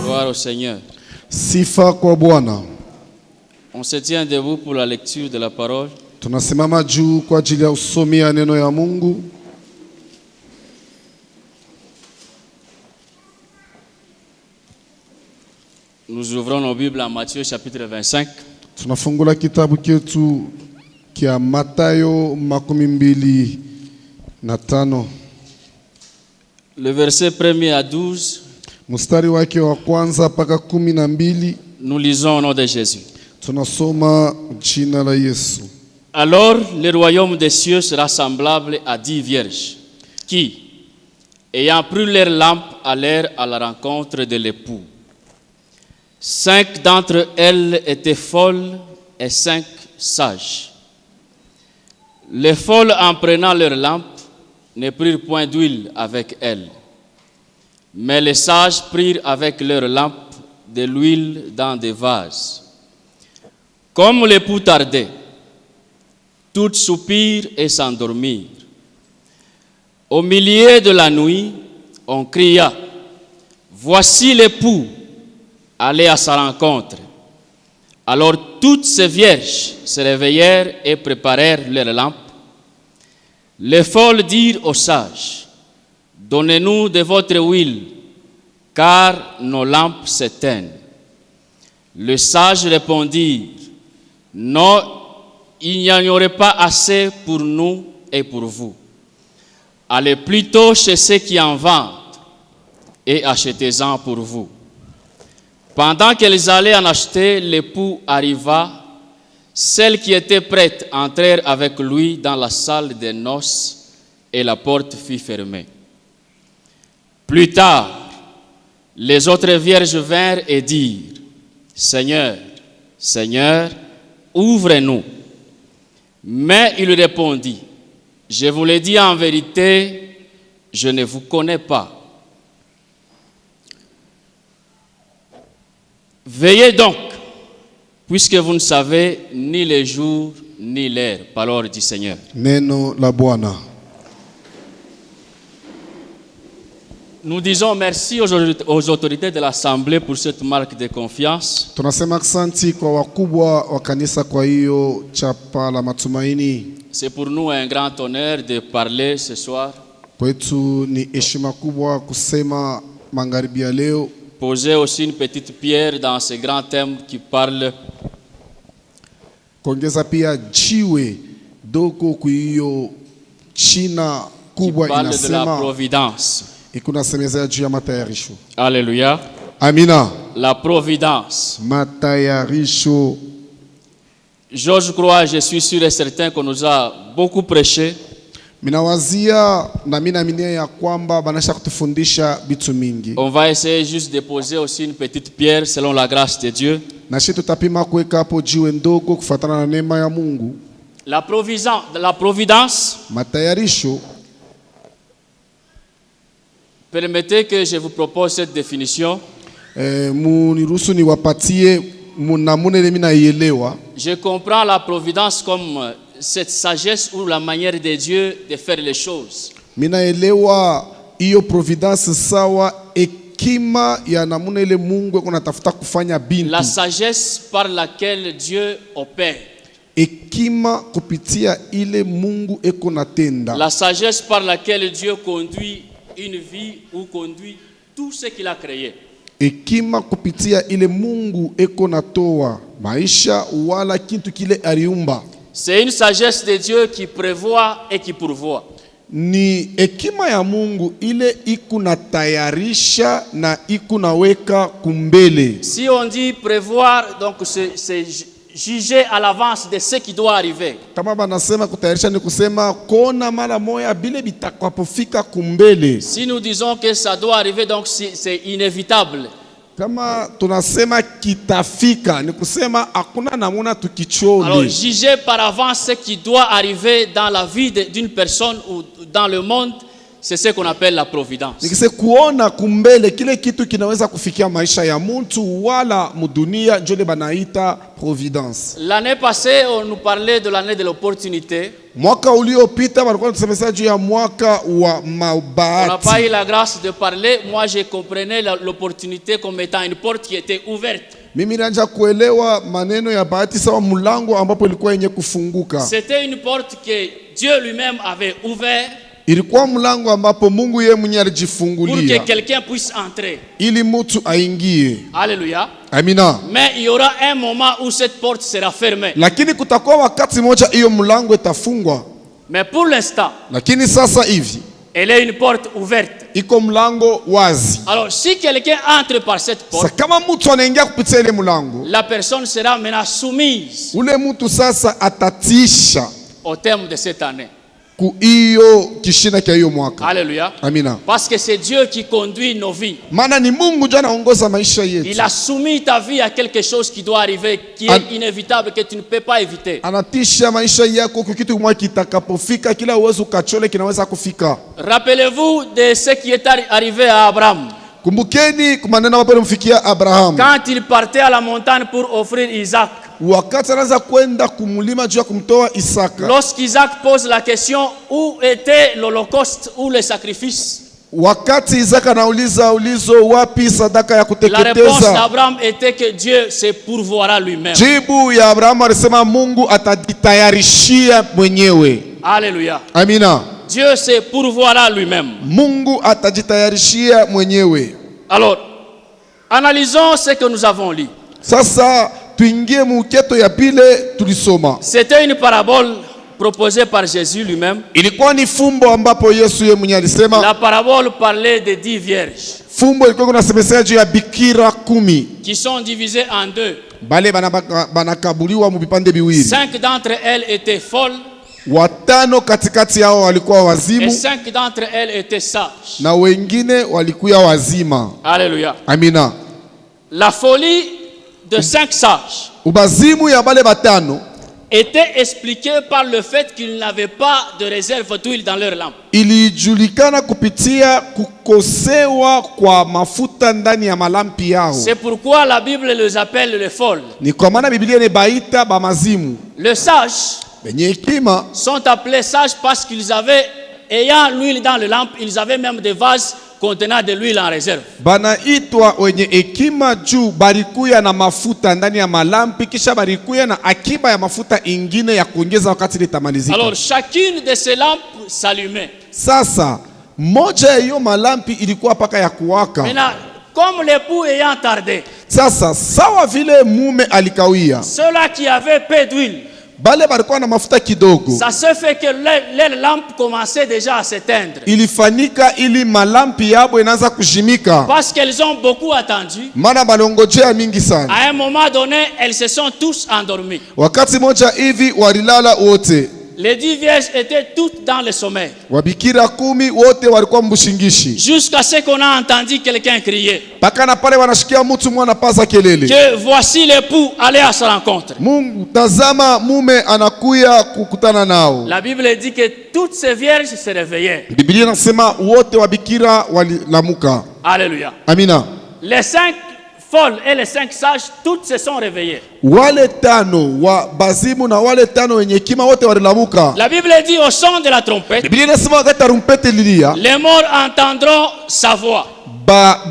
Gloire au Seigneur. Sifa kwa Bwana. On se tient debout pour la lecture de la parole. Tunasimama juu kwa ajili ya usomi ya neno ya Mungu. Nous ouvrons nos Bibles en Matthieu chapitre 25. Tunafungula kitabu chetu kia Mathayo 25. Le verset 1er à 12. Mstari wake wa kwanza mpaka 12. Nous lisons au nom de Jésus. Tunasoma jina la Yesu. Alors le royaume des cieux sera semblable à 10 vierges qui, ayant pris leurs lampes, allèrent à la rencontre de l'époux. 5 d'entre elles étaient folles et 5 sages. Les folles, en prenant leurs lampes, ne prirent point d'huile avec elles. Mais les sages prirent avec leurs lampes de l'huile dans des vases. Comme l'époux tardait, toutes soupirent et s'endormirent. Au milieu de la nuit, on cria, « Voici l'époux, allez à sa rencontre. » Alors toutes ces vierges se réveillèrent et préparèrent leurs lampes. Les folles dirent aux sages, « Donnez-nous de votre huile, car nos lampes s'éteignent. » Les sages répondirent, « Non, il n'y en aurait pas assez pour nous et pour vous. Allez plutôt chez ceux qui en vendent et achetez-en pour vous. » Pendant qu'elles allaient en acheter, l'époux arriva. Celles qui étaient prêtes entrèrent avec lui dans la salle des noces et la porte fut fermée. Plus tard, les autres vierges vinrent et dirent, « Seigneur, Seigneur, ouvre-nous. » Mais il répondit, « Je vous le dis en vérité, je ne vous connais pas. Veillez donc, puisque vous ne savez ni le jour ni l'heure. » Parole du Seigneur. Neno la Bwana. Nous disons merci aux autorités de l'Assemblée pour cette marque de confiance. Tunasema asante kwa wakubwa wa kanisa kwa hiyo chapa la matumaini. C'est pour nous un grand honneur de parler ce soir. Kwetu ni heshima kubwa kusema magharibi ya leo. Poser aussi une petite pierre dans ce grand thème qui parle Kuongeza pia jiwe doko kwa hiyo china kubwa de la inasema providence. ikunasemezea juu ya matayarisho. Alléluia. Amina. La providence. Matayarisho. J'ose croire, je suis sûr et certain qu'on nous a beaucoup prêché. Minawazia na minaminia ya kwamba banasha kutufundisha bitu mingi. On va essayer juste de poser aussi une petite pierre selon la grâce de Dieu. Na shi tutapima kuweka hapo jiwe ndogo kufuatana na neema ya Mungu. La providence. Matayarisho. Permettez que je vous propose cette définition. Muniruhusu niwapatie munamune ile mina ielewa. Je comprends la providence comme cette sagesse ou la manière de Dieu de faire les choses. Mina elewa hiyo providence sawa hekima ya namuna ile Mungu anatafuta kufanya bintu. La sagesse par laquelle Dieu opère. Hekima kupitia ile Mungu eko natenda. La sagesse par laquelle Dieu conduit une vie ou conduit tout ce qu'il a créé. Hekima kupitia ile Mungu eko natoa maisha wala kitu kile aliumba. C'est une sagesse de Dieu qui prévoit et qui pourvoit. Ni hekima ya Mungu ile ikunatayarisha na ikunaweka kumbele. Si on dit prévoir, donc c'est juger à l'avance de ce qui doit arriver. Kama banasema kutayarisha ni kusema kona mara moya bile bitakapofika kumbele. Si nous disons que ça doit arriver, donc c'est inévitable. Kama tunasema kitafika ni kusema hakuna namuna tukichole. Alors juger par avance ce qui doit arriver dans la vie d'une personne ou dans le monde, C'est ce qu'on appelle la providence. Nikise kuona kumbele kile kitu kinaweza kufikia maisha ya mtu wala mudunia, njole banaita providence. L'année passée, on nous parlait de l'année de l'opportunité. Mwaka uliopita walikuwa tusemesa juu ya mwaka wa mabahati. On n'a pas eu la grâce de parler. Moi, je comprenais l'opportunité comme étant une porte qui était ouverte. Mimi nanja kuelewa maneno ya bahati sawa mlango ambapo ilikuwa yenye kufunguka. C'était une porte que Dieu lui-même avait ouverte. Ilikuwa mlango ambapo Mungu yeye mwenyewe Pour alijifungulia que quelqu'un puisse entrer. ili mtu aingie. Alléluia. Amina. Mais il y aura un moment où cette porte sera fermée. Lakini kutakuwa wakati moja hiyo mlango itafungwa. Mais pour l'instant, Lakini sasa hivi elle est une porte ouverte. iko mlango wazi. Alors, si quelqu'un entre par cette Sasa porte, kama mtu anaingia kupitia ile mlango, la personne sera maintenant soumise ule mtu sasa atatisha au terme de cette année. ku hiyo kishina kia hiyo mwaka. Alléluia. Amina. Parce que c'est Dieu qui conduit nos vies. Maana ni Mungu ndiye anaongoza maisha Il yetu. a soumis ta vie à quelque chose qui doit arriver, qui est inévitable, que tu ne peux pas éviter. Anatisha maisha yako kwa kitu kimoja kitakapofika, kila uwezo ukachole kinaweza kufika. Rappelez-vous de ce qui est arrivé à Abraham. Kumbukeni maneno ambayo yalimfikia Abraham. Quand il partait à la montagne pour offrir Isaac. Wakati anaanza kwenda kumlima juu ya kumtoa Isaka. Lorsqu'Isaac pose la question où était l'holocauste ou le sacrifice. Wakati Isaka anauliza ulizo wapi sadaka ya La réponse kuteketeza? d'Abraham était que Dieu se pourvoira lui-même. Jibu ya Abraham alisema Mungu atajitayarishia mwenyewe. Alléluia. Amina. Dieu se pourvoira lui-même. Mungu atajitayarishia mwenyewe. Alors, analysons ce que nous avons lu. Sasa tuingie muketo ya pile tulisoma. C'était une parabole proposée par Jésus lui-même. Ilikuwa ni fumbo ambapo Yesu yeye mwenyewe alisema. La parabole parlait de 10 vierges Fumbo ilikuwa kunasemesea juu ya bikira 10 qui sont divisées en deux. bale banakabuliwa mu vipande viwili. 5 d'entre elles étaient folles Watano katikati yao walikuwa et wazimu 5 d'entre elles étaient sages. na wengine walikuwa wazima. Alléluia. Amina. La folie de 5 sages Ubazimu ya bale batano était expliquée par le fait qu'ils n'avaient pas de réserve d'huile dans leur lampe. ilijulikana kupitia kukosewa kwa mafuta ndani ya malampi yao. C'est pourquoi la Bible les appelle les folles. Ni kwa maana Biblia inabaita bamazimu. Les sages Benye hekima sont appelés sages parce qu'ils avaient, ayant l'huile dans les lampes, ils avaient même des vases contenant de l'huile en réserve. banaitwa wenye hekima juu barikuya na mafuta ndani ya malampi, kisha barikuya na akiba ya mafuta ingine ya kuongeza wakati litamalizika. Alors chacune de ces lampes s'allumait. Sasa moja ya hiyo malampi ilikuwa paka ya kuwaka. Maintenant, comme l'époux ayant tardé, Sasa sawa vile mume alikawia, ceux-là qui avaient peu d'huile, bale barikuwa na mafuta kidogo, ça se fait que leurs lampes commençaient déjà à s'éteindre. ilifanyika ili malampi yabo inaanza kujimika, Parce qu'elles ont beaucoup attendu. maana balongojea mingi sana. À un moment donné, elles se sont tous endormies. Wakati moja hivi walilala wote, Les 10 vierges étaient toutes dans le sommeil. wabikira 10 wote walikuwa mbushingishi, Jusqu'à ce qu'on a entendu quelqu'un crier paka na pale wanashikia mtu mwana paza kelele, que voici l'époux, allez à sa rencontre. Mungu tazama mume anakuya kukutana nao. La Bible dit que toutes ces vierges se réveillaient. Biblia inasema wote wabikira walilamuka. Alléluia. Amina. Les 5 folles et les 5 sages, toutes se sont réveillées. Wale tano wa bazimu na wale tano wenye hekima wote walilamuka. La Bible dit au son de la trompette, Biblia inasema wakati tarumpete lilia, les morts entendront sa voix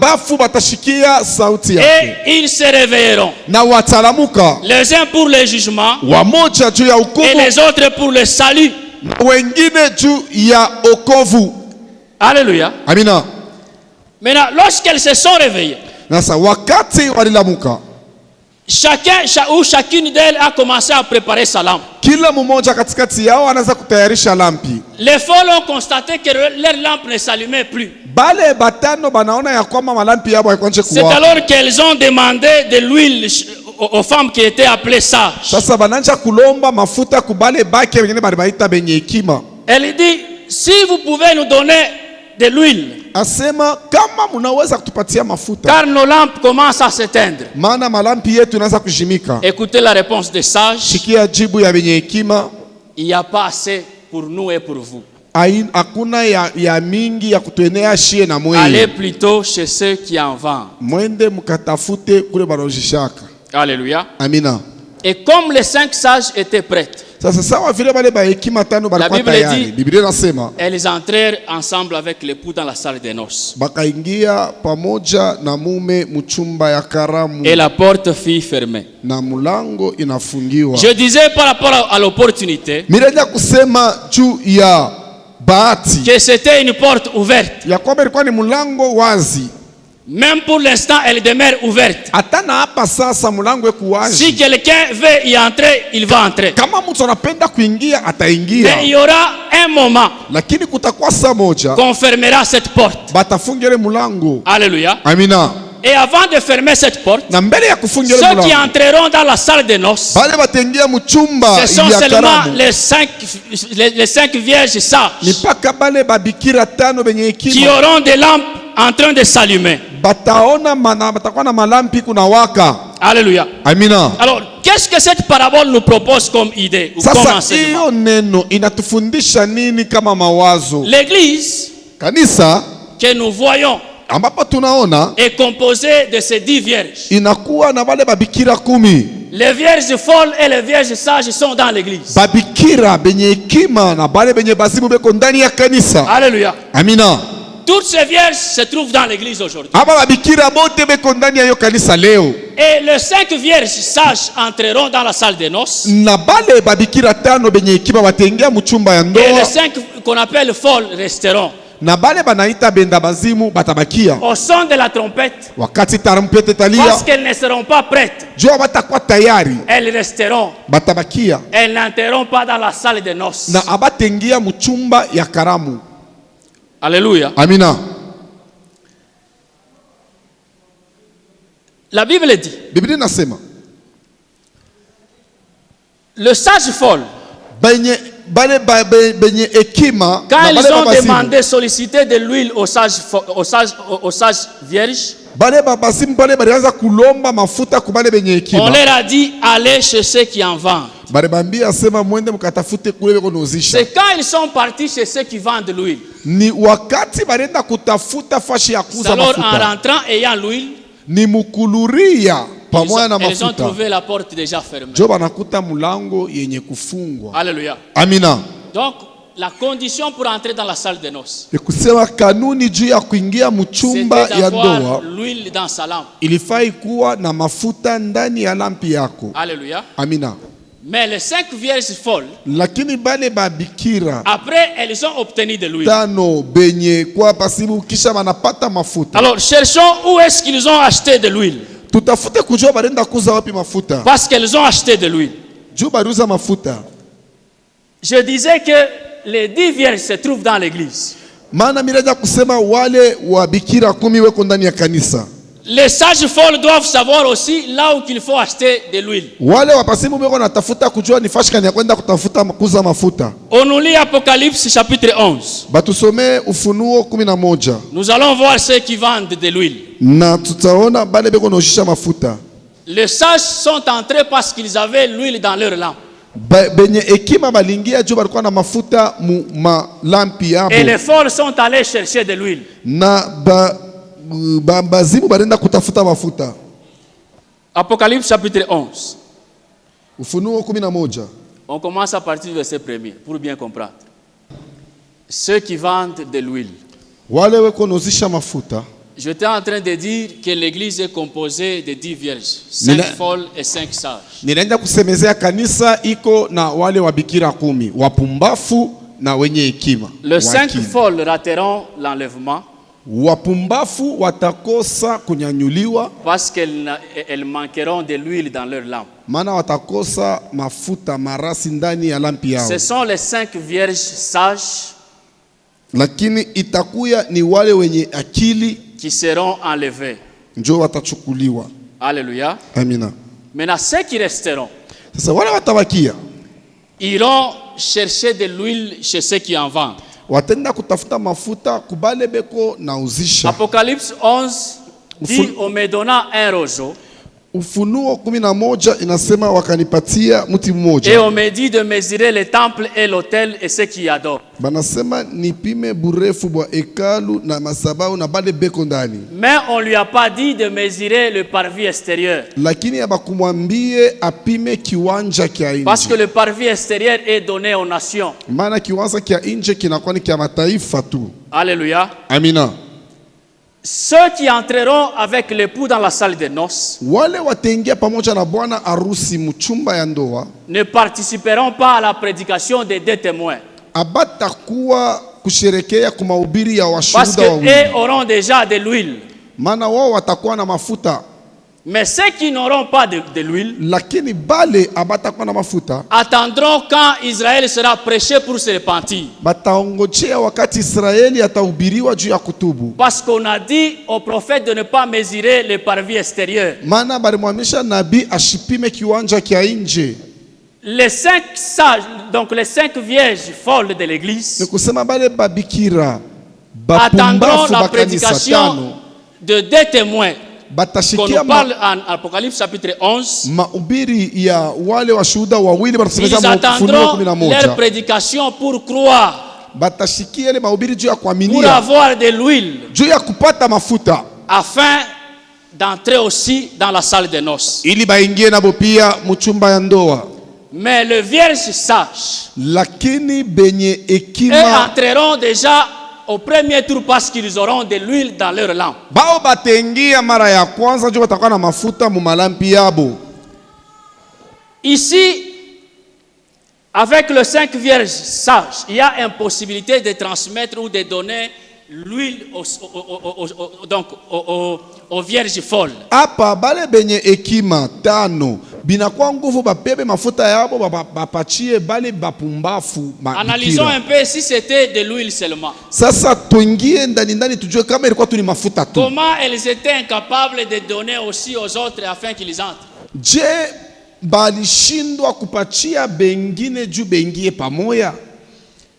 bafu batashikia sauti yake et ils se réveilleront. na watalamuka, Les uns pour le jugement wamoja juu ya et hukumu les autres pour le salut. na wengine juu ya okovu. Alléluia. Amina. Maintenant, lorsqu'elles se sont réveillées, Nasa wakati walilamuka, chacune d'elles a commencé à préparer sa lampe. kila mmoja katikati yao anaanza kutayarisha lampi. Les folles ont constaté que leur lampe ne s'allumait plus. Bale batano banaona ya kwamba malampi yao hayakwanje C'est kuwaka. alors qu'elles ont demandé de l'huile aux femmes qui étaient appelées sages. Sasa bananja kulomba mafuta kubale bake wengine bali baita benye hekima. Elle dit, si vous pouvez nous donner de l'huile, Asema kama munaweza kutupatia mafuta, car nos lampes commencent à s'éteindre. maana malampi yetu inaanza kujimika. Écoutez la réponse des sages. Shikia jibu ya benye hekima, Il n'y a pas assez pour nous et pour vous. hakuna ya mingi ya kutuenea shie na mwe. Allez plutôt chez ceux qui en vendent. Mwende mukatafute kule barojishaka. Alléluia. Amina. Et comme les 5 sages étaient prêtes, Sasa sawa vile bale ba hekima tano balikuwa tayari. Biblia inasema elles entrèrent ensemble avec l'époux dans la salle des noces. Bakaingia pamoja na mume mchumba ya karamu. Et la porte fut fermée. Na mulango inafungiwa. Je disais par rapport à l'opportunité Mirenda kusema juu ya bahati. que c'était une porte ouverte. Ya kwamba ilikuwa ni mulango wazi. Même pour l'instant, elle demeure ouverte. Atana hapa sasa mulango eko wazi. Si quelqu'un veut y entrer, il va entrer. Kama mtu anapenda kuingia ataingia. Mais il y aura un moment Lakini kutakuwa saa moja qu'on fermera cette porte. batafungele mulango. Alléluia. Amina. Et avant de fermer cette porte, Na mbele ya kufungele ceux qui mulango entreront dans la salle de noces, bale bataingia mchumba ce sont ya seulement karamu. les 5 vierges sages Nipaka bale babikira tano benye qui hekima auront des lampes en train de s'allumer. bataona batakuwa na malampi kuna waka. Alléluia. Amina. Alors, qu'est-ce que cette parabole nous propose comme idée ou comme Sasa enseignement? hiyo neno inatufundisha nini kama mawazo? L'église Kanisa que nous voyons ambapo tunaona est composée de ces 10 vierges. inakuwa na bale babikira 10. Les vierges folles et les vierges sages sont dans l'église. Babikira benye hekima na bale benye bazimu beko ndani ya kanisa. Alléluia. Amina. Toutes ces vierges se trouvent dans l'église aujourd'hui. Aba babikira bote beko ndani ya hiyo kanisa leo. Et les 5 vierges sages entreront dans la salle des noces. Na bale babikira tano benye hekima bataingia mchumba ya Et ndoa. les 5 qu'on appelle folles resteront. Na bale banaita benda bazimu batabakia. Au son de la trompette, Wakati tarumpete parce talia, qu'elles ne seront pas prêtes, jua batakuwa tayari, elles resteront. batabakia. Elles n'entreront pas dans la salle des noces. Na abatengia mchumba ya karamu. Alléluia. Amina. La Bible dit, Biblia inasema le sage folle, benye hekima quand na ils bale ont babazimu, demandé, sollicité de l'huile aux sages vierges, bale babazimu bale balianza kulomba mafuta kubale benye on hekima. leur a dit, allez chez ceux qui en vendent. Bale bambia asema mwende mkatafute kule beko nozisha. C'est quand ils sont partis chez ceux qui vendent l'huile. Ni wakati balenda kutafuta fashi ya kuuza Alors en mafuta. rentrant ayant l'huile, Ni mukuluria pamoja na elles ont mafuta. trouvé la porte déjà fermée. Jo banakuta mulango yenye kufungwa. Alléluia. Amina. Donc la condition pour entrer dans la salle de noces, Kusema kanuni juu ya kuingia mchumba c'était ya d'avoir ndoa l'huile dans sa lampe. ilifai kuwa na mafuta ndani ya lampi yako. Alléluia. Amina. Mais les 5 vierges folles, Lakini bale babikira après, elles ont obtenu de l'huile. tano benye kwa pasibu kisha banapata mafuta. Alors cherchons où est-ce qu'ils ont acheté de l'huile. Tutafute kujua barenda kuza wapi mafuta. Parce qu'elles ont acheté de l'huile. Juu baruza mafuta. Je disais que les 10 vierges se trouvent dans l'église. Maana miraja kusema wale wa bikira 10 weko ndani ya kanisa. Les sages folles doivent savoir aussi là où il faut acheter de l'huile. Wale wapasimu beko natafuta kujua ni fashikani ya kwenda kutafuta kuza mafuta. On nous lit Apocalypse chapitre 11. Batusome Ufunuo 11. Nous allons voir ceux qui vendent de l'huile. Na tutaona bale beko naoshisha mafuta. Les sages sont entrés parce qu'ils avaient l'huile dans leur lampe. Benye hekima balingia juu balikuwa na mafuta mu malampi yabo. Et les folles sont allés chercher de l'huile. Na bazimu barenda kutafuta mafuta. Apocalypse chapitre 11. Ufunuo 11. On commence à partir du verset 1er pour bien comprendre. Ceux qui vendent de l'huile. Wale weko nozisha mafuta. J'étais en train de dire que l'église est composée de 10 vierges, 5 folles et 5 sages. Ninaenda kusemezea kanisa iko na wale wabikira 10, wapumbafu na wenye hekima. Les 5 folles rateront l'enlèvement. Wapumbafu watakosa kunyanyuliwa parce qu'elles manqueront de l'huile dans leur lampe. Maana watakosa mafuta marasi ndani ya lampi yao. Ce sont les 5 vierges sages. Lakini itakuya ni wale wenye akili qui seront enlevés. Njo watachukuliwa. Alléluia. Amina. Maintenant ceux qui resteront. Sasa wale watabakia iront chercher de l'huile chez ceux qui en vendent. Watenda kutafuta mafuta kubale beko na uzisha. Apocalypse 11 dit on me donna un roseau. Ufunuo 11 inasema wakanipatia mti Et mmoja. on me dit de mesurer le temple et l'autel et ceux qui y adorent. Banasema nipime burefu bwa hekalu na masabau na bale beko ndani. Mais on lui a pas dit de mesurer le parvis extérieur. Lakini abakumwambie apime kiwanja kia nje. Parce que le parvis extérieur est donné aux nations. Maana kiwanja kia nje kinakuwa ni kia mataifa tu. Alléluia. Amina. Ceux qui entreront avec l'époux dans la salle de noces Wale wataingia pamoja na bwana arusi mchumba ya ndoa ne participeront pas à la prédication des deux témoins. abatakuwa kusherekea kumahubiri ya Parce washuhuda qu'eux wawili. auront déjà de l'huile. Maana wao watakuwa na mafuta, Mais ceux qui n'auront pas de l'huile lakini bale abatakuwa na mafuta attendront quand Israël sera prêché pour se repentir. bataongojea wakati Israeli atahubiriwa juu ya kutubu. Parce qu'on a dit au prophète de ne pas mesurer le parvis extérieur. Maana balimwamisha nabii ashipime kiwanja kia nje. Les 5 sages, donc les 5 vierges folles de l'église, Ni kusema bale babikira attendront bapumbafu la bakanisa prédication tano de deux témoins. Qu'on batashikia nous parle en Apocalypse chapitre 11. mahubiri ya wale washuhuda wawili Ils batasemeza Ufunuo attendront leur 11. prédication pour croire, Batashikia ile mahubiri juu ya pour kuaminia, avoir de l'huile, juu ya kupata mafuta, afin d'entrer aussi dans la salle de noces. ili baingie nabo pia mchumba ya ndoa. Mais les vierges sages, Lakini benye eux hekima entreront déjà au premier tour parce qu'ils auront de l'huile dans leur lampe. bao batengia mara ya kwanza juu batakuwa na mafuta mu malampi yabo. Ici, avec les 5 vierges sages, il y a une possibilité de transmettre ou de donner l'huile aux vierges folles. Hapa bale benye hekima tano binakuwa nguvu babebe mafuta yabo bapachie bale bapumbafu Analysons mabikira. un peu si c'était de l'huile seulement. Sasa tuingie ndani ndani tujue kama ilikuwa tu ni mafuta tu. Comment elles étaient incapables de donner aussi aux autres afin qu'ils entrent? Je, balishindwa kupachia bengine juu bengie pamoya?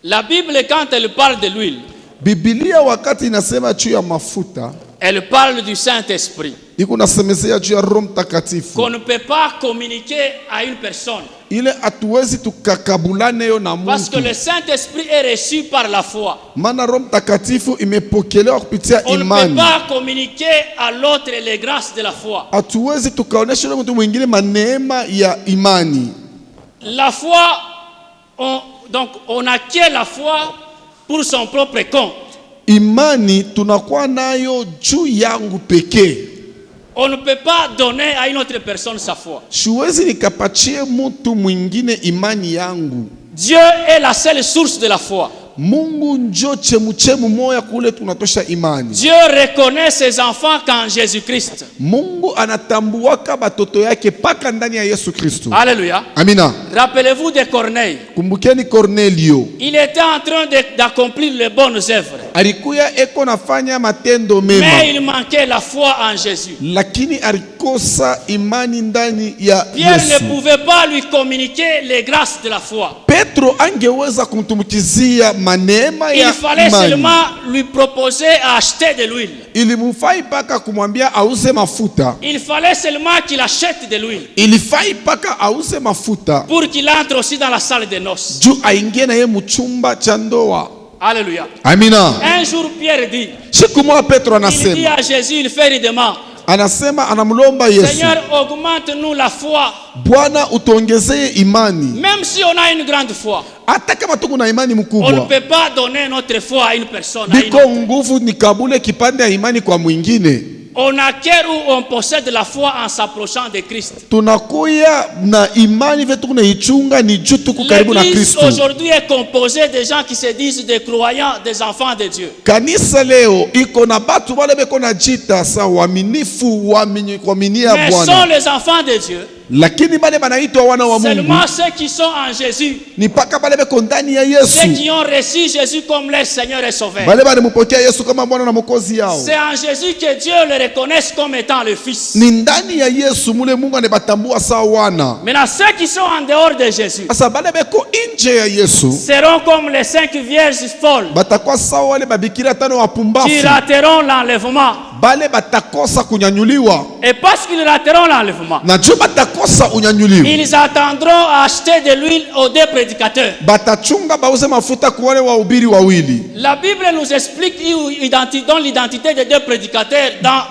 La Bible, quand elle parle de l'huile, Biblia wakati inasema juu ya mafuta elle parle du Saint-Esprit. iko nasemezea juu ya Roho Mtakatifu. Qu'on ne peut pas communiquer à une personne. Ile hatuwezi tukakabulane yo na Parce que mtu. le Saint-Esprit est reçu par la foi. Maana Roho Mtakatifu imepokelewa kupitia On ne peut imani. pas communiquer à l'autre les grâces de la foi. Hatuwezi tukaonesha yule mtu mwingine maneema ya imani. La foi, on acquiert la foi pour son propre compte. Imani tunakuwa nayo juu yangu pekee. On ne peut pas donner à une autre personne sa foi. Siwezi nikapachie mtu mwingine imani yangu. Dieu est la seule source de la foi. Mungu njo chemuchemu moya kule tunatosha imani. Dieu reconnaît ses enfants qu'en Jésus-Christ. Mungu anatambuaka batoto yake paka ndani ya Yesu Kristo. Alléluia. Amina. Rappelez-vous de Corneille. Kumbukeni Cornelio. Il était en train d'accomplir les bonnes œuvres. Alikuya eko nafanya matendo mema. Mais il manquait la foi en Jésus. Lakini alikosa imani ndani ya Pierre Yesu. ne pouvait pas lui communiquer les grâces de la foi. Petro angeweza kumtumikizia manema Il ya fallait imani. seulement lui proposer à acheter de l'huile. Ilimufai paka kumwambia auze mafuta. Il fallait seulement qu'il achète de l'huile Ilifai paka auze mafuta pour qu'il entre aussi dans la salle de noces. juu aingie na ye mchumba cha ndoa. Alléluia. Amina. Un jour, Pierre dit, Siku moja Petro il dit anasema, à Jésus, il fait une demande. anasema anamlomba Yesu, Seigneur, augmente-nous la foi. Bwana utuongezee imani. Même si on a une grande foi, Hata kama tuko na imani on ne mkubwa, peut pas donner notre foi à une personne. À une biko autre. nguvu nikabule kipande ya imani kwa mwingine. On acquiert ou on possède la foi en s'approchant de Christ. Tunakuya na imani vetu kunaichunga ni juu tuko karibu na L'église Kristo. aujourd'hui est composée de gens qui se disent des croyants, des enfants de Dieu. Kanisa leo iko na batu wale beko na jita sa waaminifu kuaminia Mais sont Bwana, les enfants de Dieu lakini bale banaitwa wana wa Mungu seulement ceux qui sont en Jésus, ni paka bale beko ndani ya ceux Yesu, qui ont reçu Jésus comme leur Seigneur et Sauveur. bale balimupokea Yesu kama Bwana na Mwokozi yao. C'est en Jésus que Dieu le reconnaisse comme étant le Fils. Ni ndani ya Yesu mule Mungu anabatambua sawa wana. Maintenant, ceux qui sont en dehors de Jésus Sasa bale beko nje ya Yesu seront comme les 5 vierges folles batakuwa sawa wale babikira tano qui wapumbafu rateront l'enlèvement. bale batakosa kunyanyuliwa. Et parce qu'ils rateront l'enlèvement, Na juu batakosa unyanyuliwa, ils attendront à acheter de l'huile aux deux prédicateurs. batachunga bauze mafuta kwa wale wahubiri wawili. La Bible nous explique dans l'identité des deux prédicateurs dans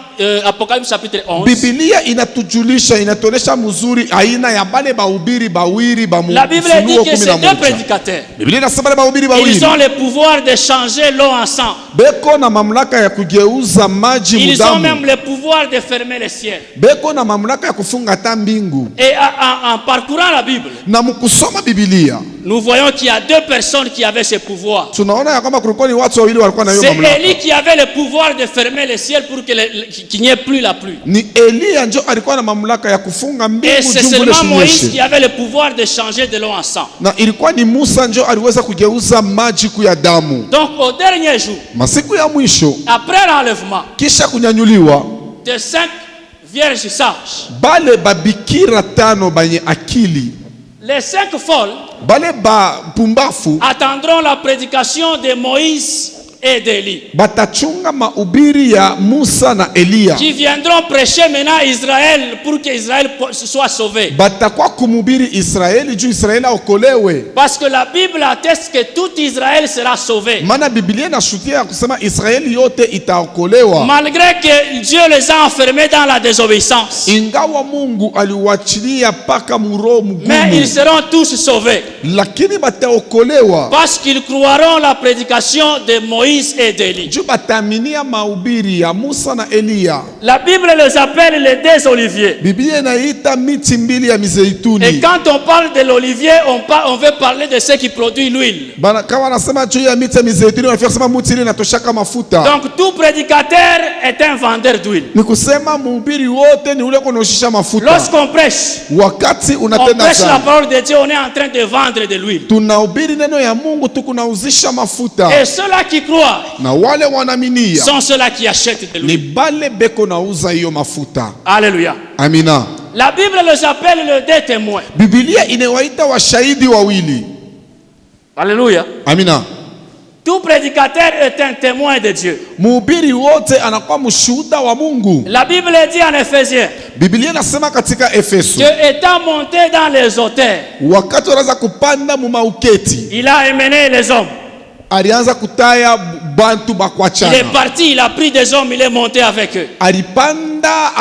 Apocalypse chapitre 11. Biblia inatujulisha, inatuonesha mzuri aina ya bale bahubiri bawili ba La Bible dit que ces deux prédicateurs, Biblia inasema bale bahubiri ils bawili ont le pouvoir de changer l'eau en sang. beko na mamlaka ya kugeuza maji Ils ont même mudamu. le pouvoir de fermer les cieux. Beko na mamlaka ya kufunga hata mbingu. Et en parcourant la Bible, Na mkusoma Biblia nous voyons qu'il y a deux personnes qui avaient ce pouvoir. tunaona ya kwamba kulikuwa ni watu wawili walikuwa na hiyo C'est mamlaka. Élie qui avait le pouvoir de fermer les cieux pour qu'il n'y ait plus la pluie. Ni Elia ndio alikuwa na mamlaka ya kufunga Et mbingu c'est jumbo seulement Moïse qui lisinyeshe. avait le pouvoir de changer de l'eau en sang. Na ilikuwa ni Musa ndio aliweza kugeuza maji kuya damu. Donc au dernier jour, Masiku ya mwisho après l'enlèvement kisha kunyanyuliwa, de 5 vierges sages, bale babikira tano banye akili, les 5 folles bale ba pumbafu attendront la prédication de Moïse et d'Élie, batachunga mahubiri ya Musa na Elia, qui viendront prêcher maintenant Israël pour que Israël soit sauvé. batakuwa kumhubiri Israeli juu Israeli aokolewe. Parce que la Bible atteste que tout Israël sera sauvé. Maana Biblia inashuhudia kusema Israeli yote itaokolewa, Malgré que Dieu les a enfermés dans la désobéissance. ingawa Mungu aliwachilia paka muroho Mais ils mgumu, seront tous sauvés. lakini bataokolewa Parce qu'ils croiront la prédication de Moïse et d'Élie. juu bataminia mahubiri ya Musa na Elia. La Bible les appelle les deux oliviers. Biblia inaita miti mbili ya Et mizeituni. quand on parle de l'olivier, on veut parler de ce qui produit l'huile. Bana kama wanasema juu ya miti ya mizeituni wanafia kusema mti ile inatoshaka mafuta. Donc tout prédicateur est un vendeur d'huile. Ni kusema mhubiri wote ni ule kunaoshisha mafuta. Lorsqu'on prêche, Wakati on unatenda prêche la sana, parole de Dieu, on est en train de vendre de l'huile. tunahubiri neno ya Mungu tukunauzisha mafuta, Et ceux-là qui croient na wale wanaminia sont ceux-là qui achètent de ni l'huile. bale beko nauza hiyo mafuta. Alléluia. Amina. La Bible les appelle les deux témoins. Biblia inawaita washahidi wawili. Alléluia. Amina. Tout prédicateur est un témoin de Dieu. Mhubiri wote anakuwa mshuhuda wa Mungu. La Bible dit en Éphésiens Biblia inasema katika Efeso, que étant monté dans les hauteurs, wakati wanaanza kupanda mumauketi, il a amené les hommes. alianza kutaya bantu Il est bakwachana, parti, il a pris des hommes, il est monté avec eux. alipanda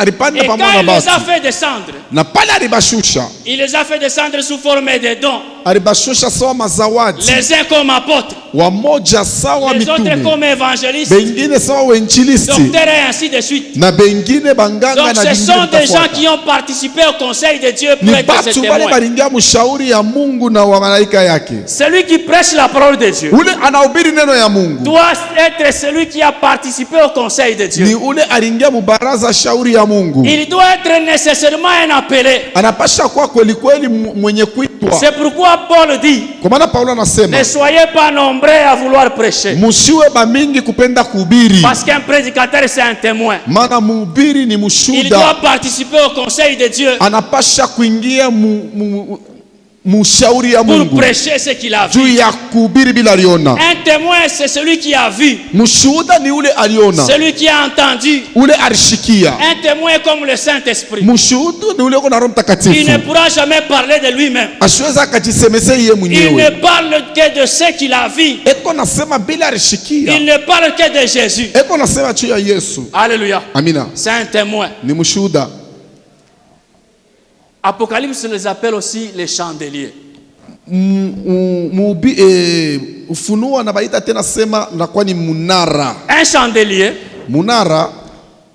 Et pamoja quand na il les a batu, fait descendre, na pale alibashusha, il les a fait descendre sous forme de dons. alibashusha sawa mazawadi, Les uns comme apôtres, wamoja sawa les autres mitume, comme évangélistes, bengine sawa wenchilisti, docteurs et ainsi de suite. na bengine banganga Donc na ce sont vingine des gens tafuata. qui ont participé au conseil de Dieu pour Ni être ses batu bale témoins. balingia mshauri ya Mungu na wa malaika yake. Celui qui prêche la parole de Dieu Ule anahubiri neno ya Mungu doit être celui qui a participé au conseil de ni Dieu. ule alingia mubaraza shauri ya Mungu, Il doit être nécessairement un appelé. anapasha kuwa kweli kweli mwenye kuitwa. C'est pourquoi Paul dit, Kwa maana Paulo anasema ne soyez pas nombreux à vouloir prêcher. musiwe bamingi kupenda kuhubiri, Parce qu'un prédicateur, c'est un témoin. maana mhubiri ni Il doit mshuhuda, participer au conseil de Dieu anapasha kuingia mushauri ya pour Mungu prêcher ce qu'il a juu vu. ya kuhubiri bila aliona. Un témoin, c'est celui qui a vu, Mshuhuda ni ule aliona, celui qui a entendu. ule alishikia. Un témoin est comme le Saint-Esprit. Mshuhuda ni ule uko na Roho Il ne Mtakatifu, pourra jamais parler de lui-même. asiweza akajisemesea yeye Il ne mwenyewe, parle que de ce qu'il a vu. eko nasema bila alishikia, Il ne parle que de Jésus. eko nasema juu ya Yesu. Alléluia. Amina, C'est un témoin. ni mshuhuda. Apocalypse les appelle aussi les chandeliers. Ufunuo anabaita tena sema nakuwa ni munara. Un chandelier, Munara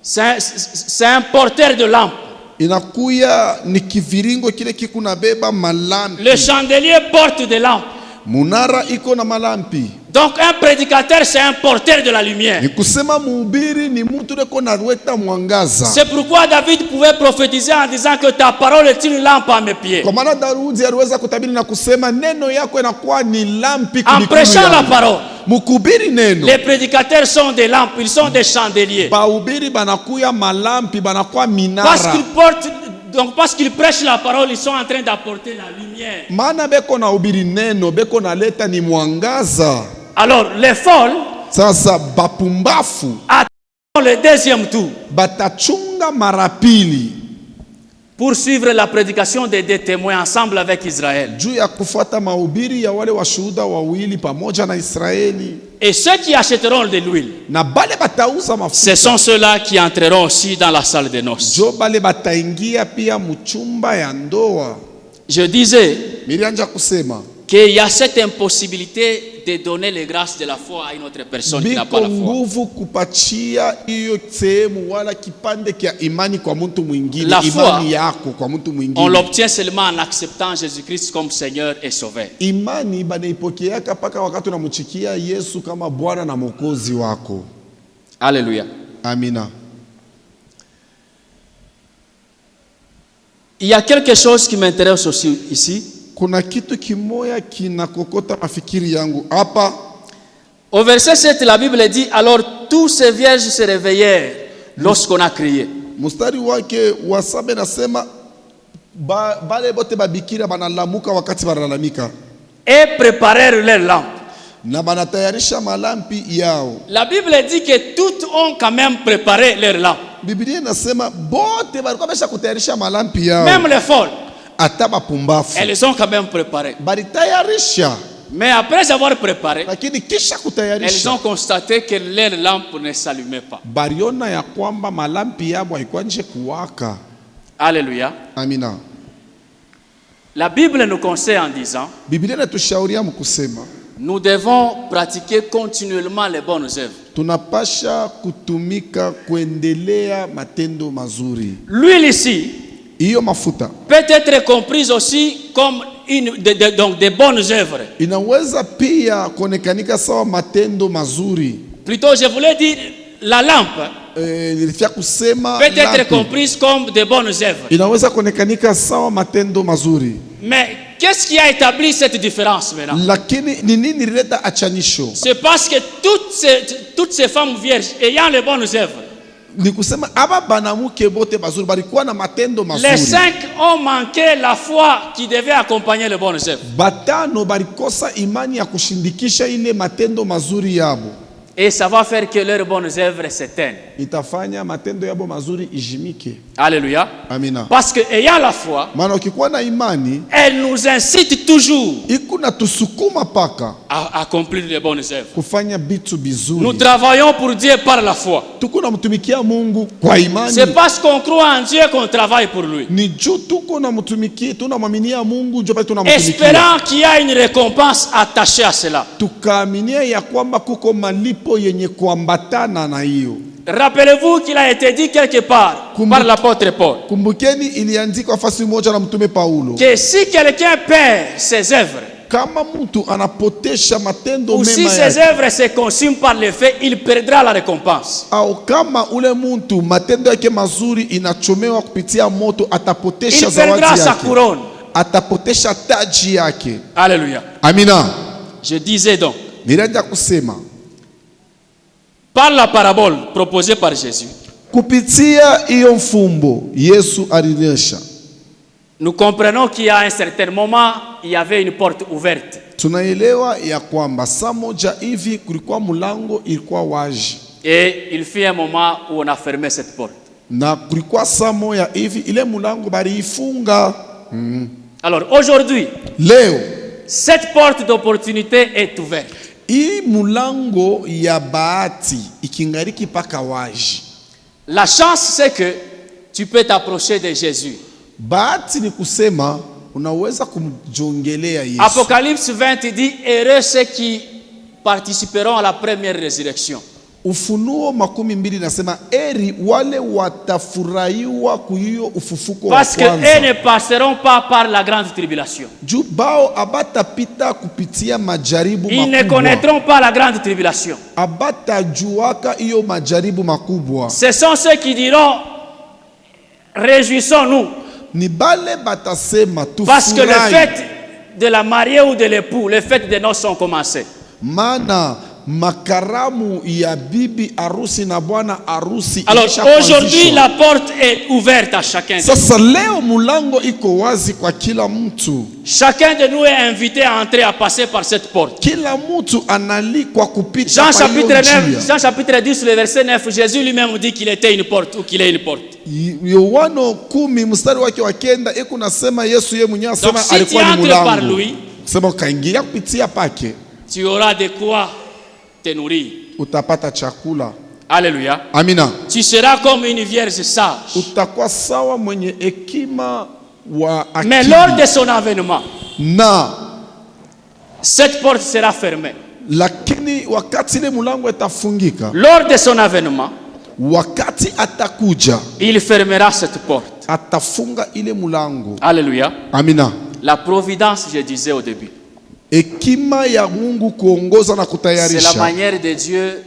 c'est un porteur de lampe. inakuya ni kiviringo kile kikuna beba malampi. Le chandelier porte des lampes. Munara iko na malampi. Donc un prédicateur, c'est un porteur de la lumière. Ni kusema mhubiri ni mtu leko narweta mwangaza. C'est pourquoi David pouvait prophétiser en disant que ta parole est une lampe à mes pieds. Kwa maana Daudi aliweza kutabiri na kusema neno yako inakuwa ni lampi En kulikulu prêchant la yangu. parole, Mukubiri neno. les prédicateurs sont des lampes, ils sont des chandeliers. Bahubiri banakuya malampi banakuwa minara. Parce qu'ils portent, donc parce qu'ils prêchent la parole, ils sont en train d'apporter la lumière. Maana beko na ubiri neno beko na leta ni mwangaza. Alors les folles Sasa bapumbafu le deuxième tour batachunga mara pili pour suivre la prédication des deux témoins ensemble avec Israël. juu ya kufuata mahubiri ya wale washuhuda wawili pamoja na Israeli. Et ceux qui achèteront de l'huile, Na bale batauza ce mafuta sont ceux-là qui entreront aussi dans la salle de noces. jo bale bataingia pia mchumba ya ndoa. Je disais Milianja kusema qu'il y a cette impossibilité de donner les grâces de la foi à une autre personne qui n'a pas biko la foi. nguvu kupachia hiyo sehemu wala kipande kia imani kwa mtu mwingine, La foi, imani yako kwa mtu On mwingine. l'obtient seulement en acceptant Jésus-Christ comme Seigneur et Sauveur. Imani banaipokeaka paka wakati unamchikia Yesu kama Bwana na Mwokozi wako. Alléluia. Amina. Il y a quelque chose qui m'intéresse aussi ici. Kuna kitu kimoya kinakokota mafikiri yangu hapa. Au verset 7, la Bible dit, alors tous ces vierges se réveillèrent lorsqu'on a crié. Mstari wake wa 7 nasema bale bote babikira banalamuka wakati banalalamika Et préparèrent leurs lampes. na banatayarisha malampi yao. La Bible dit que toutes ont quand même préparé leurs lampes. Biblia inasema bote balikuwa besha kutayarisha malampi yao. Même les folles, Hata bapumbafu elles ont quand même préparé. balitayarisha, Mais après avoir préparé, lakini kisha elles kutayarisha ont constaté que leurs lampes ne s'allumaient pas. bariona ya kwamba malampi yao haikuwa nje kuwaka. Alléluia. Amina. La Bible nous conseille en disant, Biblia inatushauri mkusema nous devons pratiquer continuellement les bonnes œuvres. tunapasha kutumika kuendelea matendo mazuri. L'huile ici Hiyo mafuta peut être comprise aussi comme donc des bonnes œuvres. inaweza pia kuonekanika sawa matendo mazuri. Plutôt, je voulais dire, la lampe Nilifia kusema peut être lampi comprise comme des bonnes œuvres. inaweza kuonekanika sawa matendo mazuri, Mais qu'est-ce qui a établi cette différence maintenant? lakini ni nini lileta achanisho? C'est parce que toutes ces femmes vierges ayant les bonnes œuvres, Ni kusema aba banamuke bote bazuri balikuwa na matendo les mazuri. 5 ont manqué la foi qui devait accompagner les bonnes œuvres. Batano balikosa imani ya kushindikisha ile matendo mazuri yabo, Et ça va faire que leurs bonnes œuvres s'éteignent. itafanya matendo yabo mazuri ijimike. Alléluia. Amina. Parce que ayant la foi, Maana ukikuwa na imani elle nous incite toujours ikuna tusukuma paka à accomplir les bonnes œuvres. kufanya bitu Nous bizuri. travaillons pour Dieu par la foi. Tuko na mtumikia Mungu kwa imani. C'est parce qu'on croit en Dieu qu'on travaille pour lui. Ni juu tuko na mtumikia, tunamwaminia Mungu ndio pale tunamtumikia. Espérant qu'il y a une récompense attachée à cela. Tukaaminia ya kwamba kuko malipo yenye kuambatana na hiyo. Rappelez-vous qu'il a été dit quelque part par l'apôtre Paul Kumbukeni iliandikwa fasi moja na mtume Paulo, que si quelqu'un perd ses œuvres kama mtu anapotesha matendo ou si mema ses yake, œuvres se consument par le feu, il perdra la récompense. au kama ule mtu matendo yake mazuri inachomewa kupitia moto, atapotesha Il zawadi perdra sa yake, couronne. atapotesha taji yake. Alléluia. Amina. Je disais donc, Nilianza kusema par la parabole proposée par Jésus, kupitia hiyo mfumbo Yesu alionyesha, nous comprenons qu'il y a un certain moment, il y avait une porte ouverte. tunaelewa ya kwamba saa moja hivi kulikuwa mlango ilikuwa wazi, Et il fut un moment où on a fermé cette porte. na kulikuwa saa moja hivi ile mlango baliifunga. Alors aujourd'hui, Leo cette porte d'opportunité est ouverte. hii mlango ya bahati ikingariki paka wazi. La chance, c'est que tu peux t'approcher de Jésus. Bahati ni kusema unaweza kumjongelea Yesu. Apocalypse 20 dit, heureux ceux qui participeront à la première résurrection. Ufunuo 12 nasema eri wale watafurahiwa kuhiyo ufufuko wa Parce qu'eux kwanza. ne passeront pas par la grande tribulation. Juu bao abatapita kupitia majaribu Ils ne makubwa. connaîtront pas la grande tribulation. Abatajuaka hiyo majaribu makubwa. Ce sont ceux qui diront, réjouissons-nous. Ni bale batasema Parce que le tufurahi. fait de la mariée ou de l'époux, le fait de noces sont commencés. Maana makaramu ya bibi arusi na bwana arusi. Alors aujourd'hui, la porte est ouverte à chacun de nous. Sasa leo mulango iko wazi kwa kila mtu. Chacun de nous est invité à entrer, à passer par cette porte. Kila mtu analikwa kupita Jean kwa hiyo chapitre njia. 9, Jean chapitre 10, le verset 9, Jésus lui-même dit qu'il était une porte ou qu'il est une porte. Yohano 10 mstari wake wa 9 iko nasema Yesu yeye mwenyewe Donc asema si tu alikuwa ni entres par mulango. lui, Sema ukaingia kupitia pake, tu auras de quoi te nourrir. utapata chakula. Alléluia. Amina. Tu seras comme une vierge sage. Utakuwa sawa mwenye hekima wa akili. Mais lors de son avènement, Na cette porte sera fermée. lakini wakati ile mulango itafungika, Lors de son avènement, wakati atakuja il fermera cette porte. atafunga ile mulango. Alléluia. Amina. La providence, je disais au début, Hekima ya Mungu kuongoza na c'est la kutayarisha manière de Dieu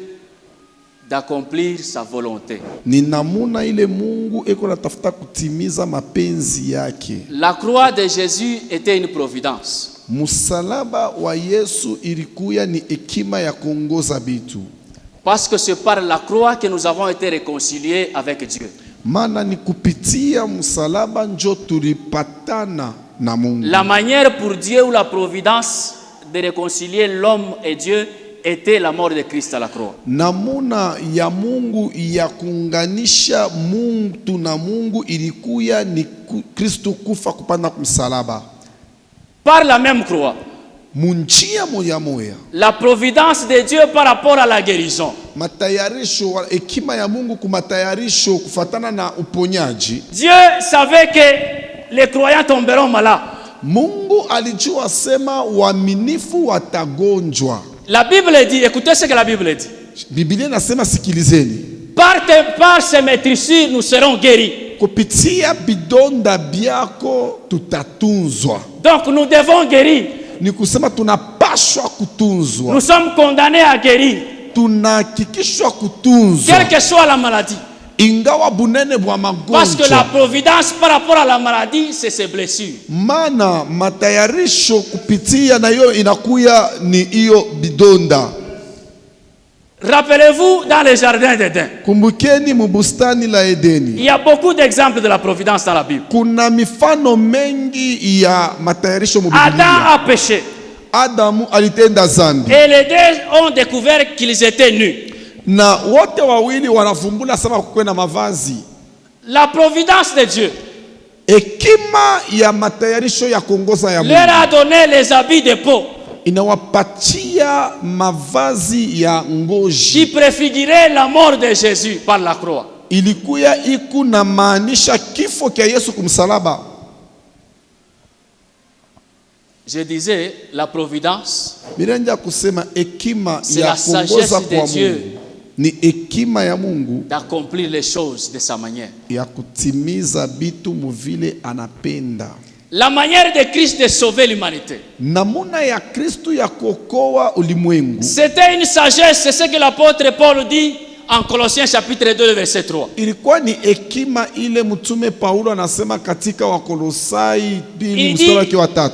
d'accomplir sa volonté. ni namuna ile Mungu eko natafuta kutimiza mapenzi yake. La croix de Jésus était une providence. Musalaba wa Yesu ilikuya ni hekima ya kuongoza bitu. Parce que c'est par la croix que nous avons été réconciliés avec Dieu. Maana ni kupitia msalaba njo tulipatana na Mungu. La manière pour Dieu ou la providence de réconcilier l'homme et Dieu était la mort de Christ à la croix. Namuna ya Mungu ya kuunganisha Mungu na Mungu ilikuya ni Kristo kufa kupanda kumsalaba. Par la même croix, Munjia moya moya. la providence de Dieu par rapport à la guérison. Matayarisho, hekima ya Mungu kumatayarisho kufatana na uponyaji. Dieu savait que les croyants tomberont malades. Mungu alijua sema waaminifu watagonjwa. La Bible dit, écoutez ce que la Bible dit. Biblia inasema sikilizeni. Par ces maîtrises, nous serons guéris. Kupitia bidonda byako tutatunzwa. Donc nous devons guérir. Ni kusema tunapashwa kutunzwa. Nous sommes condamnés à guérir. Tunahakikishwa kutunzwa. Quelle que soit la maladie. Ingawa bunene bwa magonjwa. Parce que la providence par rapport à la maladie, c'est ses blessures. Mana matayarisho kupitia na hiyo inakuya ni hiyo bidonda. Rappelez-vous dans le jardin d'Éden. Kumbukeni mubustani la Edeni. Il y a beaucoup d'exemples de la providence dans la Bible. Kuna mifano mengi ya matayarisho mu Adam Biblia. a péché. Adamu alitenda zambi. Et les deux ont découvert qu'ils étaient nus. Na wote wawili wanavumbula sama kukwena mavazi. La providence de Dieu Hekima ya matayarisho ya kuongoza ya leur Mungu a donné les habits de peau inawapatia mavazi ya qui ngozi. préfiguraient la mort de Jésus par la croix. Ilikuya iku na maanisha kifo kia Yesu kumsalaba. Je disais, la providence, Miranja kusema hekima c'est ya la kuongoza sagesse kwa de Dieu Mungu ni hekima ya Mungu d'accomplir les choses de sa manière. ya kutimiza bitu muvile anapenda. La manière de Christ de sauver l'humanité, Namuna ya Kristu ya kuokoa ulimwengu c'était une sagesse, c'est ce que l'apôtre Paul dit en Colossiens chapitre 2, verset 3. ilikuwa ni hekima ile mtume Paulo anasema katika Wakolosai Il 2 dit- mstari wake wa 3.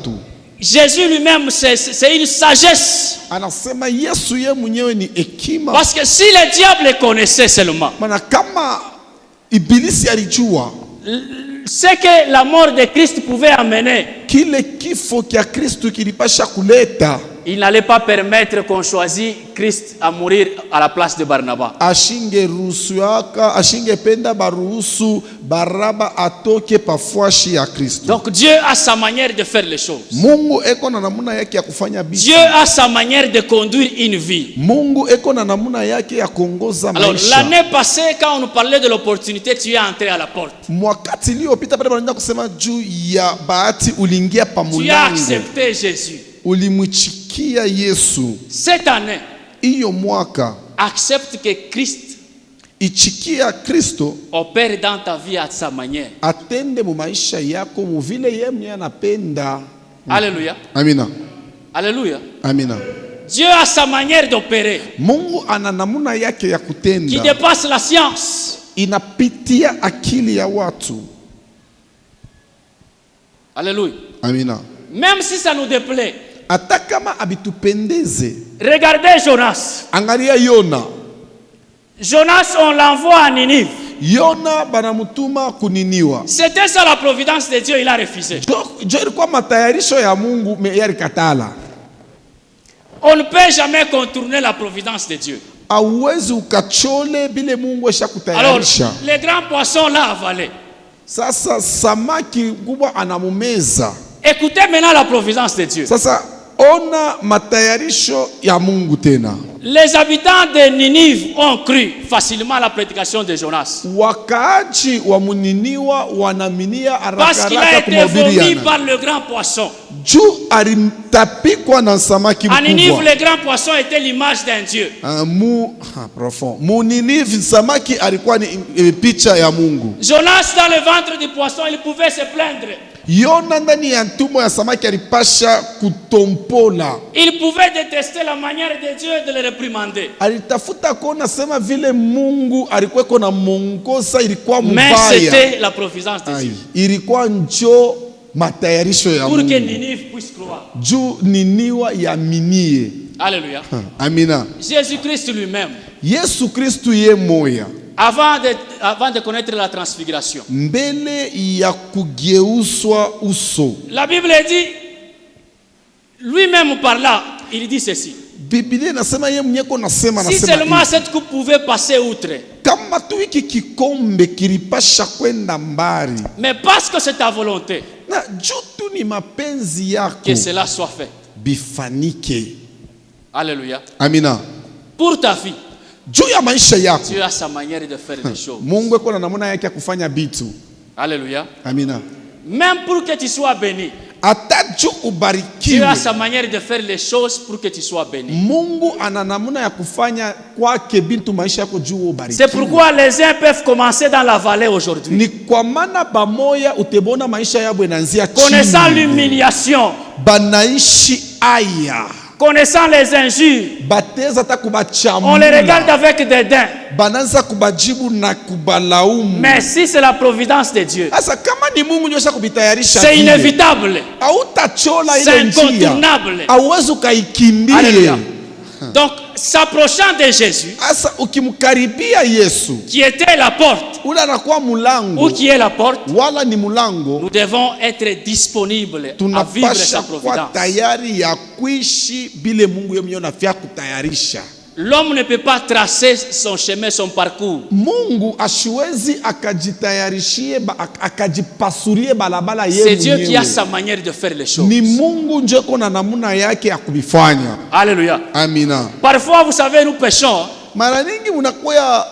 Jésus lui-même, c'est une sagesse. Anasema Yesu ye mwenyewe ni hekima. Parce que si le diable connaissait seulement Maana kama ibilisi alijua ce que la mort de Christ pouvait amener, kile kifo kia Kristu kilipasha kuleta, il n'allait pas permettre qu'on choisisse Christ à mourir à la place de Barnabas. ashingependa baruhusu Baraba atoke pafuashi ya Kristu. Donc Dieu a sa manière de faire les choses. Mungu eko na namuna yake ya kufanya bitu. Dieu a sa manière de conduire une vie. Mungu eko na namuna yake ya kuongoza Alors maisha. l'année passée, quand on nous parlait de l'opportunité, tu es entré à la porte. Mwakati iliyopita pale wanaenda kusema juu ya bahati, uliingia pa Tu as mulango, accepté Jésus. ulimwichikia Yesu. Cette année, Iyo mwaka accepte que Christ ichikia Kristo opère dans ta vie à sa manière. atende mu maisha yako muvile yeye mwenyewe anapenda. Alléluia. Amina. Alléluia. Amina. Dieu a sa manière d'opérer Mungu ana namuna yake ya qui kutenda dépasse la science. inapitia akili ya watu. Alléluia. Amina. Même si ça nous déplaît, hata kama abitupendeze. Regardez Jonas. Angalia Yona. Jonas, on l'envoie à Ninive. Yona banamutuma kuniniwa. C'était ça la providence de Dieu, il a refusé. Jo ilikuwa matayarisho ya Mungu, yari katala. On ne peut jamais contourner la providence de Dieu. Hauwezi ukachole bile Mungu esha Alors, kutayarisha. les grands poissons l'ont avalé. Sasa samaki kubwa anamumeza. Écoutez maintenant la providence de Dieu. Sasa ona matayarisho ya Mungu tena. Les habitants de Ninive ont cru facilement à la prédication de Jonas. Wakaaji wa muniniwa wanaminia Parce qu'il a haraka été vomi kumhubiriana. par le grand poisson. Juu alimtapikwa na samaki À Ninive, mkubwa. le grand poisson était l'image d'un Dieu. Profond. Muninive samaki alikuwa ni picha ya Mungu. Jonas, dans le ventre du poisson, il pouvait se plaindre. Yona ndani ya ntumbo ya samaki alipasha kutompola. Il pouvait détester la manière de Dieu de le réprimander. Alitafuta kuona sema vile Mungu alikuwa na mongoza, ilikuwa Mais mbaya. c'était la providence de Dieu. Ilikuwa njo matayarisho ya Pour Mungu. que Ninive puisse croire. Juu niniwa yaminie. Alléluia. Amina. Jésus-Christ lui-même, Yesu Kristu ye moya. avant de connaître la transfiguration, Mbele ya kugeuswa uso. la Bible dit, lui-même par là, il dit ceci. Biblia nasema ye mnyeko nasema Si seulement cette coupe pouvait passer outre, kama tu hiki kikombe kilipasha kwenda mbali. mais parce que c'est ta volonté Na jutu ni mapenzi yako que cela soit fait. bifanike. Alléluia. Amina. Pour ta vie, Juu ya maisha yako Dieu a sa manière de faire les choses. Mungu eko na namuna yake ya kufanya bitu. Alléluia. Amina. Même pour que tu sois béni, Hata juu Dieu ubarikiwe. a sa manière de faire les choses pour que tu sois béni. Mungu ana namuna ya kufanya kwake bintu maisha yako juu ubarikiwe. C'est pourquoi les uns peuvent commencer dans la vallée aujourd'hui, Ni kwa maana bamoya utebona maisha yabo inaanzia connaissant chini. l'humiliation, Banaishi aya. connaissant les injures. Bateza hata kubachamula. On les regarde avec dédain. Bananza kubajibu na kubalaumu. Mais si c'est la providence de Dieu, Sasa kama ni Mungu nyosha kubitayarisha c'est vile, inévitable. hautachola C'est ile njia. incontournable. Hauwezi ukaikimbie. Alléluia. Donc, s'approchant de Jésus, Sasa ukimkaribia Yesu, qui était la porte, ule anakuwa ou mulango qui est la porte, wala ni mulango, nous devons être disponibles à vivre tunapasha sa kuwa providence. tayari ya kuishi bile Mungu yeye nafia kutayarisha. L'homme ne peut pas tracer son chemin, son parcours. Mungu ashiwezi akajitayarishie akajipasurie balabala yeye C'est Dieu qui a mwenyewe. sa manière de faire les choses. Ni Mungu njeko na namuna yake ya kubifanya. Alléluia. Amina. Parfois, vous savez, nous péchons. Mara nyingi unakuwa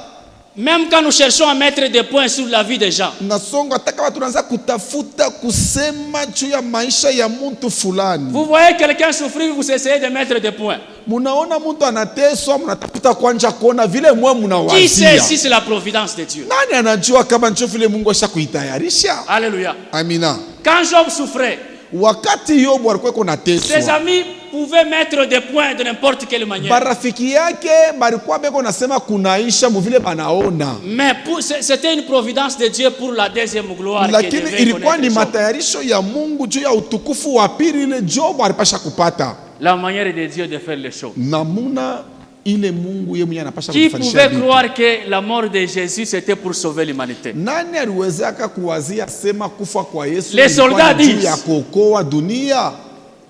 Même quand nous cherchons à mettre des points sur la vie des gens, nasonga hata kama tunaanza kutafuta kusema juu ya maisha ya mtu fulani. vous voyez quelqu'un souffrir, vous essayez de mettre des points. Munaona mtu anateswa, mnatafuta kwanja kuona vile mwe Qui sait mnawazia. si c'est la providence de Dieu? Nani anajua kama ncho vile Mungu asha kuitayarisha? Alléluia. Amina. Quand Job souffrait, Wakati Yobu alikuwa kuna ses teswa, amis pouvaient mettre des points de n'importe quelle manière. barafiki yake balikuwa beko nasema kunaisha muvile banaona. Mais c'était une providence de Dieu pour la deuxième gloire. qu'il Lakini devait ilikuwa ni connaître Job. matayarisho ya Mungu juu ya utukufu wa pili ile Jobu alipasha kupata. La manière de Dieu de faire les choses. Namuna ile Mungu yeye mwenyewe anapasha Qui kufanyisha pouvait vitu. croire que la mort de Jésus c'était pour sauver l'humanité? Nani aliwezaka kuwazia sema kufa kwa Yesu Les ilikuwa soldats ni juu disent, ya kuokoa dunia?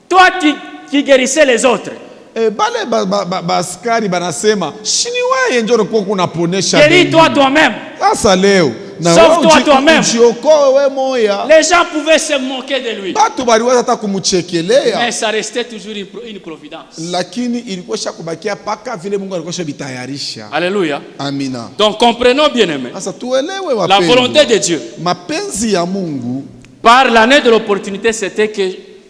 Toi qui guérissais les autres, Bale baskari banasema shini wewe ndio ulikuwa kunaponesha. guéris-toi toi-même. Sasa leo na Sauve-toi wewe toi-même. ujiokoe wewe moya. Les gens pouvaient se moquer de lui. Batu baliweza hata kumuchekelea, Mais ça restait toujours une providence. lakini ilikuwa shakubakia paka vile Mungu alikuwa shabitayarisha. Alléluia. Amina. Donc comprenons bien aimés, Sasa tuelewe la wapendwa. volonté de Dieu Mapenzi ya Mungu par l'année de l'opportunité c'était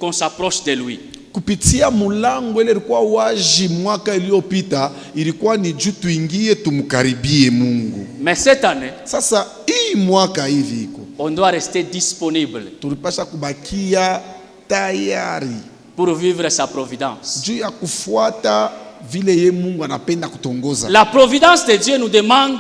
qu'on s'approche de lui. kupitia mulango ile ilikuwa waji mwaka iliyopita, ilikuwa ni juu tuingie tumkaribie Mungu. Mais cette année, Sasa hii mwaka hivi iko on doit rester disponible tulipasha kubakia tayari pour vivre sa providence. juu ya kufuata vile ye Mungu anapenda kutongoza. La providence de Dieu nous demande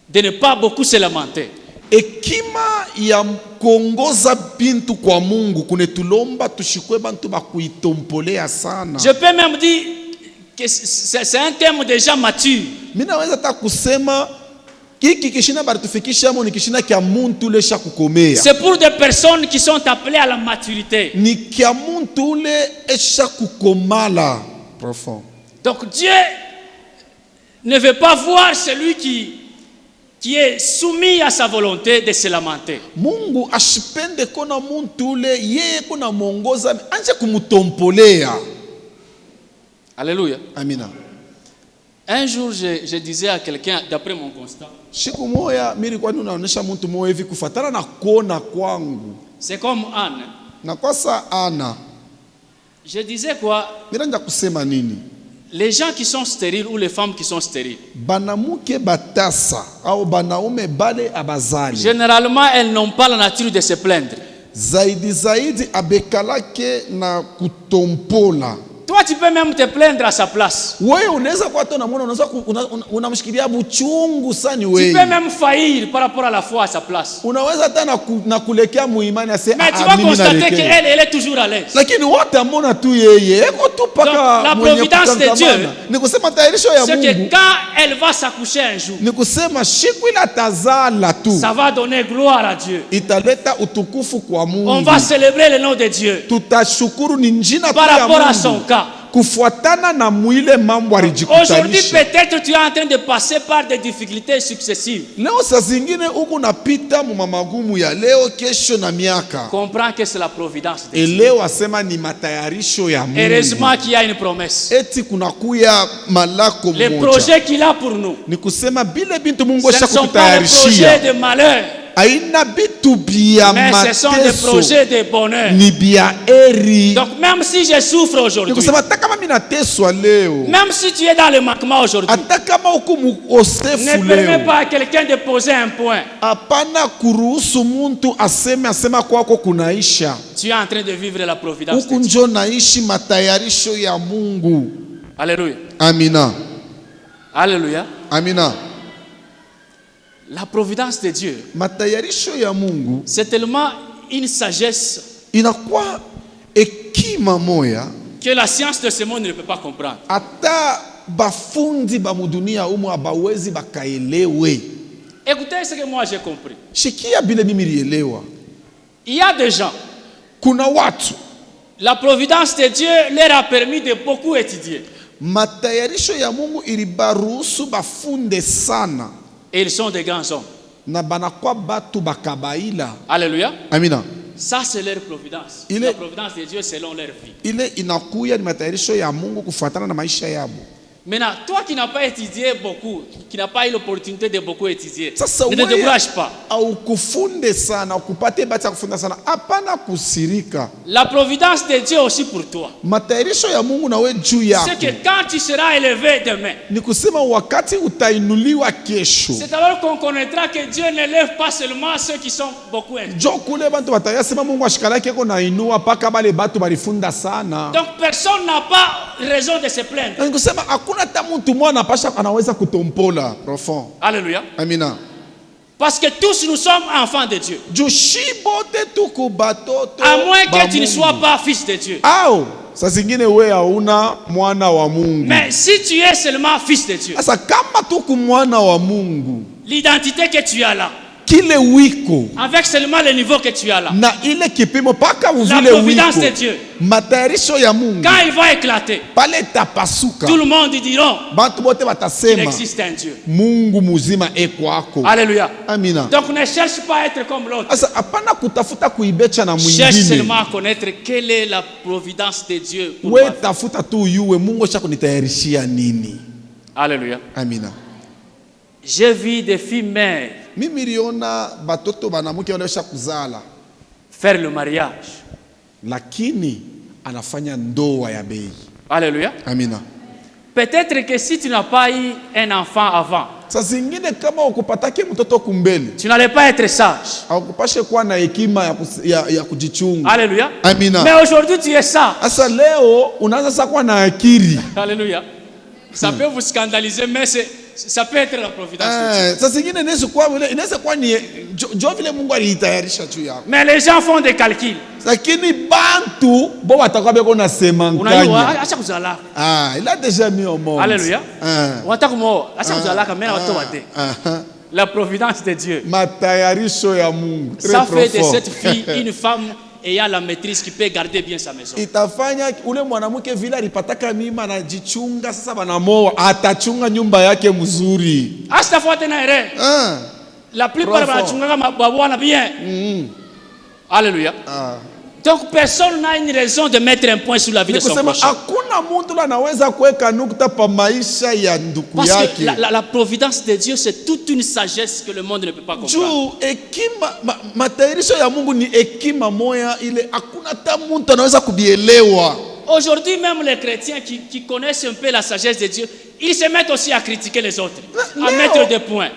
de ne pas beaucoup se lamenter. Hekima ya kuongoza bintu kwa Mungu kunetulomba tushikwe bantu bakuitompolea sana. Je peux même dire que c'est un terme déjà mature. Mimi naweza hata kusema hiki kishina baritufikisha mo ni kishina kya muntu lesha kukomea. C'est pour des personnes qui sont appelées à la maturité. Ni kya muntu le esha kukomala profond. Donc Dieu ne veut pas voir celui qui est soumis à sa volonté de se lamenter. Mungu ashipende kona muntu le yeye kuna mongoza anje kumutompolea. Alléluia. Amina. Un jour, je disais à quelqu'un, d'après mon constat, siku moya mimi kwa ninaonesha mtu moyo hivi kufuatana na kuona kwangu. C'est comme Anne. Na kwa saa Ana. Je disais quoi? Ninaanza kusema nini? Les gens qui sont stériles ou les femmes qui sont stériles, banamuke batasa au banaume bale abazali, généralement elles n'ont pas la nature de se plaindre. Zaidi abekalake na kutompola. Toi, tu peux même te plaindre à sa place. Wewe unaweza kwa hata unamwona unamshikilia buchungu sana Tu wewe. peux même faillir par rapport à la foi à sa place. Unaweza hata na kulekea muimani ase. Mais tu vas constater qu'elle est toujours à l'aise. Lakini wote amona tu yeye eko tu paka la providence de Dieu. Ni kusema tayarisho ya Mungu. C'est que quand elle va s'accoucher un jour, ni kusema siku ila tazala tu. Ça va donner gloire à Dieu. Italeta utukufu kwa Mungu. On va célébrer le nom de Dieu. Tutashukuru ni njina par rapport à son cas. Kufuatana na mwile mambo alijikutanisha. Aujourd'hui peut-être tu es en train de passer par des difficultés successives. Leo saa zingine huko napita mu magumu ya leo kesho na miaka. Comprends que c'est la providence de Dieu. Leo asema ni matayarisho ya Mungu. Heureusement qu'il y a une promesse. Eti kunakuya malako moja. Les projets qu'il a pour nous. Ni kusema bile bintu Mungu ashakutayarishia. Ce ne sont pas des projets de malheur. Aina bitu bia mais ce sont des projets de bonheur. Ni bia eri. Donc même si je souffre aujourd'hui, même si tu es dans le manquement aujourd'hui, ne permets pas à quelqu'un de poser un point. Tu es en train de vivre la providence de Dieu. Alléluia. Amina. Alléluia. Amina. La providence de Dieu, c'est tellement une sagesse que la science de ce monde ne peut pas comprendre. Écoutez ce que moi j'ai compris. Il y a des gens, la providence de Dieu leur a permis de beaucoup étudier. Et ils sont des grands hommes. Alléluia. Amina. Ça c'est leur providence. La providence de Dieu selon leur vie. Maintenant, toi qui n'as pas étudié beaucoup, qui n'as pas eu l'opportunité de beaucoup étudier, ne te décourage pas. La providence de Dieu aussi pour toi. C'est que quand tu seras élevé demain, c'est alors qu'on connaîtra que Dieu n'élève pas seulement ceux qui sont beaucoup instruits. Donc personne n'a pas raison de se plaindre. Alléluia. Amina. Parce que tous nous sommes enfants de Dieu. À moins que tu ne sois pas fils de Dieu. Mais si tu es seulement fils de Dieu, l'identité que tu as là, avec seulement le niveau que tu as là, la providence de Dieu, quand il va éclater, tout le monde dira qu'il existe un Dieu. Alléluia. Amina. Donc ne cherche pas à être comme l'autre. Cherche seulement à connaître quelle est la providence de Dieu pour Alléluia. Amina. J'ai vu des filles mères faire le mariage. Lakini anafanya ndoa ya bei. Alléluia. Amina. Peut-être que si tu n'as pas eu un enfant avant, tu n'allais pas être sage. Alléluia. Amina. Mais aujourd'hui tu es sage. Alléluia. Ça peut vous scandaliser, mais ça peut être la providence de Dieu. Mais les gens font des calculs. Il a déjà mis au monde. Alléluia. La providence de Dieu. Ça fait de cette fille une femme ayant la maîtrise qui peut garder bien sa maison. La plupart wanachunga bien. Alléluia. Donc personne n'a une raison de mettre un point sur la vie de son prochain. Parce que la providence de Dieu, c'est toute une sagesse que le monde ne peut pas comprendre. Aujourd'hui, même les chrétiens qui connaissent un peu la sagesse de Dieu, ils se mettent aussi à critiquer les autres, à mettre des points.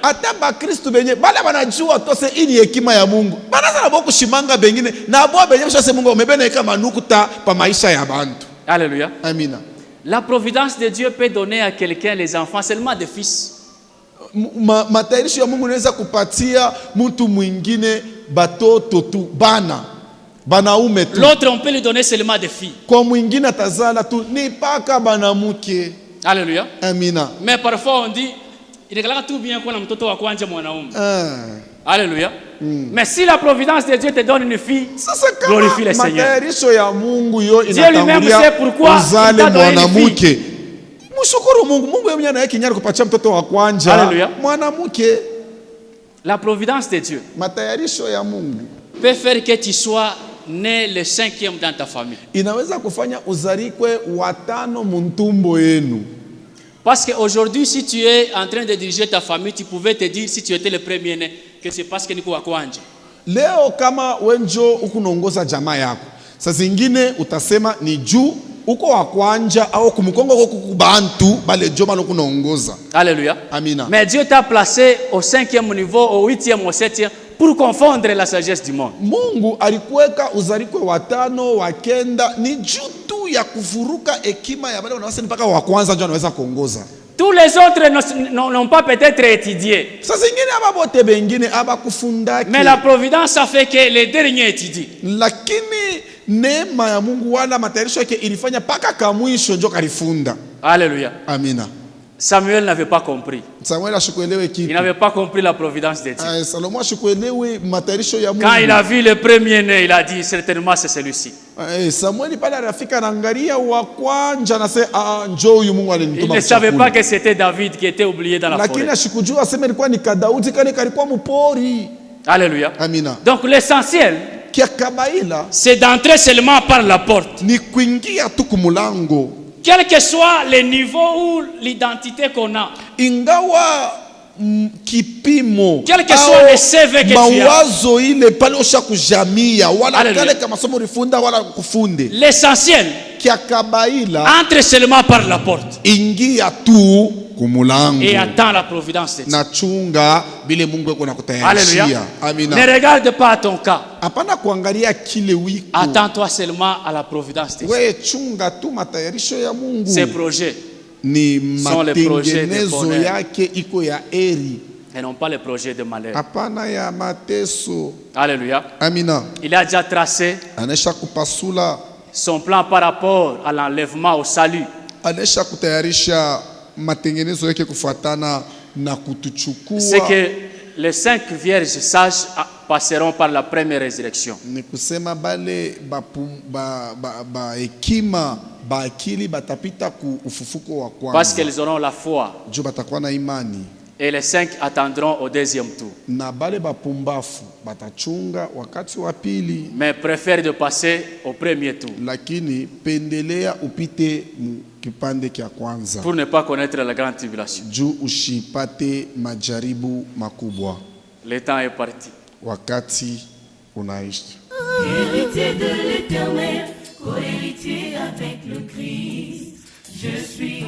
Alléluia. La providence de Dieu peut donner à quelqu'un les enfants seulement des fils. L'autre, on peut lui donner seulement des filles. Alléluia. Mais parfois on dit, il est tout bien qu'on a mtoto wa kwanza mwanaume. Alléluia. Mais si la providence de Dieu te donne une fille, glorifie le Seigneur. Dieu lui-même sait pourquoi il t'a donné une fille. Alléluia. La providence de Dieu peut faire que tu sois né le 5e dans ta famille. Parce qu'aujourd'hui, si tu es en train de diriger ta famille, tu pouvais te dire, si tu étais le premier né, que c'est parce que niko wa kwanza. Leo kama wenjo ukunongoza jamaa yako, saa zingine utasema ni juu uko wa kwanja au kumukongo uko kubantu bale joma nukunaongoza. Alléluia. Amina. Mais Dieu t'a placé au 5e niveau, au 8e, au 7e pour confondre la sagesse du monde. Mungu alikuweka uzarikwe watano wa kenda ni juu tu ya kuvuruka hekima ya bale wanaweza mpaka wa kwanza ndio anaweza kuongoza. Tous les autres n'ont pas peut-être étudié. Mais la providence a fait que les derniers étudient. Alléluia. Amina. Samuel n'avait pas compris. Il n'avait pas compris la providence de Dieu. Quand il a vu le premier-né, il a dit certainement c'est celui-ci. Il ne savait pas que c'était David qui était oublié dans la forêt. Alléluia. Amina. Donc l'essentiel, c'est d'entrer seulement par la porte. Quel que soit le niveau ou l'identité qu'on a. Quel que soit le CV que tu as. L'essentiel, entre seulement par la porte. Et attends la providence de Dieu. Alléluia. Ne regarde pas à ton cas. Attends-toi seulement à la providence de Dieu. Ces projets sont les projets de bonheur et non pas les projets de malheur. Alléluia. Amina. Il a déjà tracé son plan par rapport à l'enlèvement au salut. C'est que les 5 vierges sages passeront par la première résurrection. Parce qu'elles auront la foi. Et les 5 attendront au 2e tour. Mais préfèrent de passer au premier tour. Pour ne pas connaître la grande tribulation. Le temps est parti. Héritier de l'Éternel, co-héritier avec le Christ, je suis